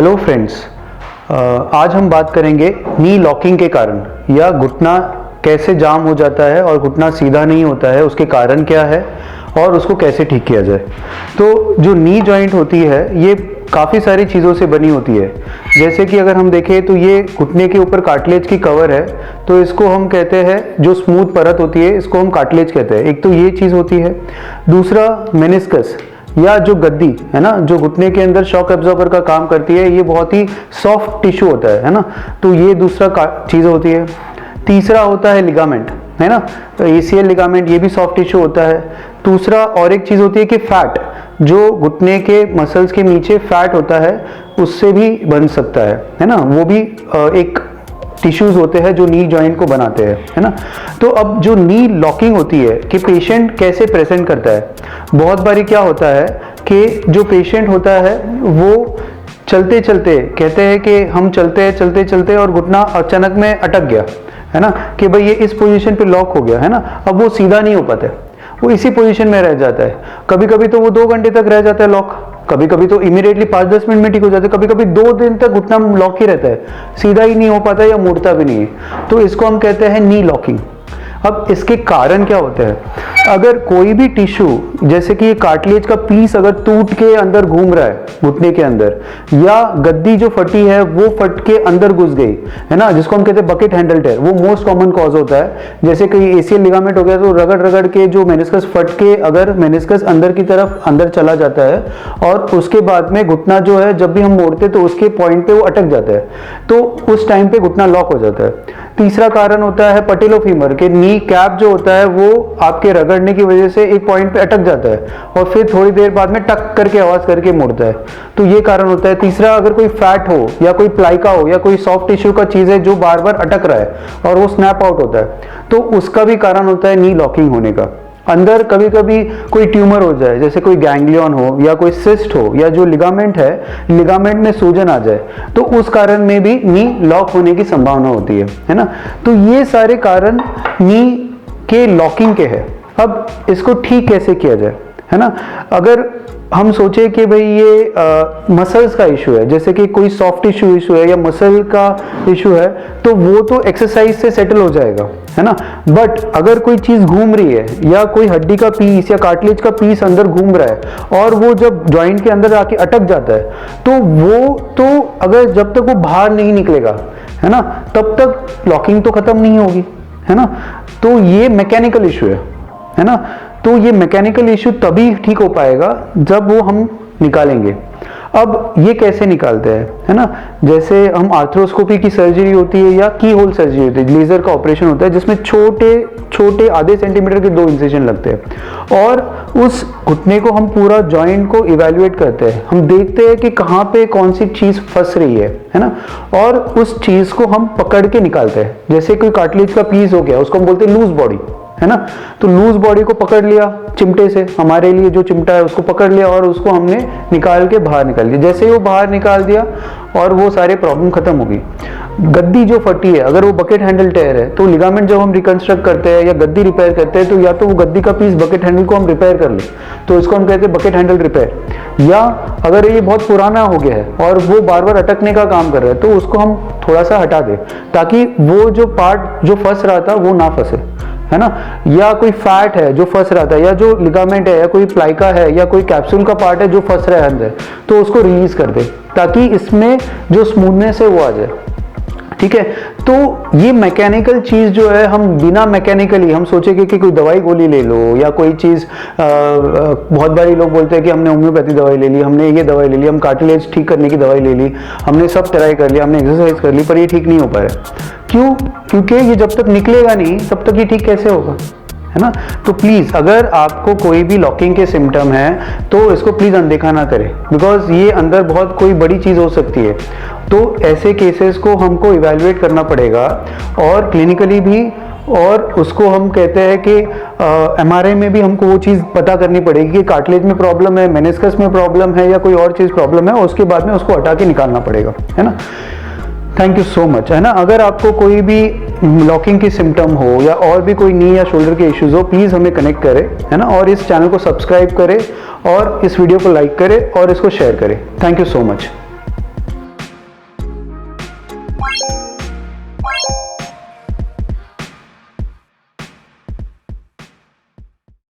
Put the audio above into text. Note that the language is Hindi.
हेलो फ्रेंड्स, आज हम बात करेंगे नी लॉकिंग के कारण या घुटना कैसे जाम हो जाता है और घुटना सीधा नहीं होता है, उसके कारण क्या है और उसको कैसे ठीक किया जाए। तो जो नी जॉइंट होती है ये काफ़ी सारी चीज़ों से बनी होती है। जैसे कि अगर हम देखें तो ये घुटने के ऊपर कार्टिलेज की कवर है, तो इसको हम कहते हैं, जो स्मूथ परत होती है इसको हम कार्टिलेज कहते हैं। एक तो ये चीज़ होती है। दूसरा मेनिस्कस या जो गद्दी है ना, जो घुटने के अंदर शॉक एब्जॉर्बर का काम करती है, ये बहुत ही सॉफ्ट टिश्यू होता है ना, तो ये दूसरा चीज़ होती है। तीसरा होता है लिगामेंट, है ना, तो एसीएल लिगामेंट, ये भी सॉफ्ट टिश्यू होता है। दूसरा और एक चीज़ होती है कि फैट, जो घुटने के मसल्स के नीचे फैट होता है उससे भी बन सकता है ना, वो भी एक टिश्यूज होते हैं जो नी जॉइंट को बनाते हैं, है ना। तो अब जो नी लॉकिंग होती है कि पेशेंट कैसे प्रेजेंट करता है, बहुत बारी क्या होता है कि जो पेशेंट होता है वो चलते चलते कहते हैं कि हम चलते चलते और घुटना अचानक में अटक गया, है ना, कि भाई ये इस पोजीशन पे लॉक हो गया, है ना। अब वो सीधा नहीं हो पाता है, वो इसी पोजीशन में रह जाता है। कभी कभी तो वो 2 घंटे तक रह जाता है लॉक, कभी कभी तो इमीडिएटली 5-10 मिनट में ठीक हो जाता है, कभी कभी 2 दिन तक घुटना लॉक ही रहता है, सीधा ही नहीं हो पाता या मुड़ता भी नहीं है। तो इसको हम कहते हैं नी लॉकिंग। अब इसके कारण क्या होते हैं, अगर कोई भी टिश्यू जैसे कि कार्टिलेज का पीस अगर टूट के अंदर घूम रहा है घुटने के अंदर, या गद्दी जो फटी है वो फट के अंदर घुस गई, है ना, जिसको हम कहते हैं बकेट हैंडल टेयर, वो मोस्ट कॉमन कॉज होता है। जैसे कहीं एसीएल लिगामेंट हो गया तो रगड़ रगड़ के जो मेनिस्कस फट के अगर मेनिस्कस अंदर की तरफ अंदर चला जाता है और उसके बाद में घुटना जो है जब भी हम मोड़ते तो उसके पॉइंट पे वो अटक जाता है, तो उस टाइम पे घुटना लॉक हो जाता है। तीसरा कारण होता है पटेलोफीमर के नी कैप जो होता है वो आपके रगड़ने की वजह से एक पॉइंट पे अटक जाता है और फिर थोड़ी देर बाद में टक करके आवाज करके मुड़ता है, तो ये कारण होता है। तीसरा, अगर कोई फैट हो या कोई प्लाइका हो या कोई सॉफ्ट टिश्यू का चीज है जो बार बार अटक रहा है और वो स्नैप आउट होता है, तो उसका भी कारण होता है नी लॉकिंग होने का। अंदर कभी कभी कोई ट्यूमर हो जाए, जैसे कोई गैंग्लियन हो या कोई सिस्ट हो, या जो लिगामेंट है लिगामेंट में सूजन आ जाए, तो उस कारण में भी नी लॉक होने की संभावना होती है ना। तो ये सारे कारण नी के लॉकिंग के हैं। अब इसको ठीक कैसे किया जाए, है ना। अगर हम सोचे कि भाई ये मसल्स का इशू है, जैसे कि कोई सॉफ्ट टिश्यू इशू है या मसल का इशू है, तो वो तो एक्सरसाइज से सेटल हो जाएगा, है ना। बट अगर कोई चीज घूम रही है या कोई हड्डी का पीस या कार्टिलेज का पीस अंदर घूम रहा है और वो जब जॉइंट के अंदर आके अटक जाता है, तो वो तो अगर जब तक वो बाहर नहीं निकलेगा, है ना, तब तक लॉकिंग तो खत्म नहीं होगी, है ना। तो ये मैकेनिकल इशू है ना। तो ये मैकेनिकल इशू तभी ठीक हो पाएगा जब वो हम निकालेंगे। अब ये कैसे निकालते हैं, है ना, जैसे हम आर्थ्रोस्कोपी की सर्जरी होती है या की होल सर्जरी होती है, लेजर का ऑपरेशन होता है जिसमें छोटे छोटे आधे सेंटीमीटर के 2 इंसिजन लगते हैं और उस घुटने को हम पूरा जॉइंट को इवेल्युएट करते हैं। हम देखते हैं कि कहाँ पे कौन सी चीज फंस रही है ना, और उस चीज को हम पकड़ के निकालते हैं। जैसे कोई कार्टिलेज का पीस हो गया, उसको हम बोलते हैं लूज बॉडी, है ना, तो लूज बॉडी को पकड़ लिया चिमटे से, हमारे लिए जो चिमटा है उसको पकड़ लिया और उसको हमने निकाल के बाहर निकाल दिया। जैसे ही वो बाहर निकाल दिया और वो सारे प्रॉब्लम खत्म हो गई। गद्दी जो फटी है, अगर वो बकेट हैंडल टेयर है, तो लिगामेंट जब हम रिकंस्ट्रक्ट करते हैं या गद्दी रिपेयर करते हैं, तो या तो वो गद्दी का पीस बकेट हैंडल को हम रिपेयर कर ले, तो इसको हम कहते हैं बकेट हैंडल रिपेयर। या अगर ये बहुत पुराना हो गया है और वो बार बार अटकने का काम कर रहा है, तो उसको हम थोड़ा सा हटा दें ताकि वो जो पार्ट जो फंस रहा था वो ना फंसे, है ना। या कोई फैट है जो फंस रहा था, या जो लिगामेंट है या कोई प्लाइका है या कोई कैप्सूल का पार्ट है जो फंस रहा है अंदर, तो उसको रिलीज कर दे ताकि इसमें जो स्मूथनेस है वो आ जाए, ठीक है। तो ये मैकेनिकल चीज जो है, हम बिना मैकेनिकली हम सोचेंगे कि कोई दवाई गोली ले लो या कोई चीज, बहुत बारी लोग बोलते हैं कि हमने होम्योपैथी दवाई ले ली, हमने ये दवाई ले ली, हम कार्टिलेज ठीक करने की दवाई ले ली, हमने सब ट्राई कर लिया, हमने एक्सरसाइज कर ली, पर ये ठीक नहीं हो पा रहा। क्यों? क्योंकि ये जब तक निकलेगा नहीं तब तक ये ठीक कैसे होगा, है ना। तो प्लीज अगर आपको कोई भी लॉकिंग के सिम्टम है तो इसको प्लीज अनदेखा ना करें, बिकॉज ये अंदर बहुत कोई बड़ी चीज हो सकती है। तो ऐसे केसेस को हमको इवेल्युएट करना पड़ेगा और क्लिनिकली भी, और उसको हम कहते हैं कि एमआरआई में भी हमको वो चीज़ पता करनी पड़ेगी कि कार्टिलेज में प्रॉब्लम है, मेनिस्कस में प्रॉब्लम है या कोई और चीज़ प्रॉब्लम है, और उसके बाद में उसको हटा के निकालना पड़ेगा, है ना। थैंक यू सो मच, है ना। अगर आपको कोई भी लॉकिंग की सिम्टम हो या और भी कोई नी या शोल्डर के इश्यूज हो, प्लीज़ हमें कनेक्ट करें, है ना, और इस चैनल को सब्सक्राइब करें और इस वीडियो को लाइक करें और इसको शेयर करें। Thank you so much.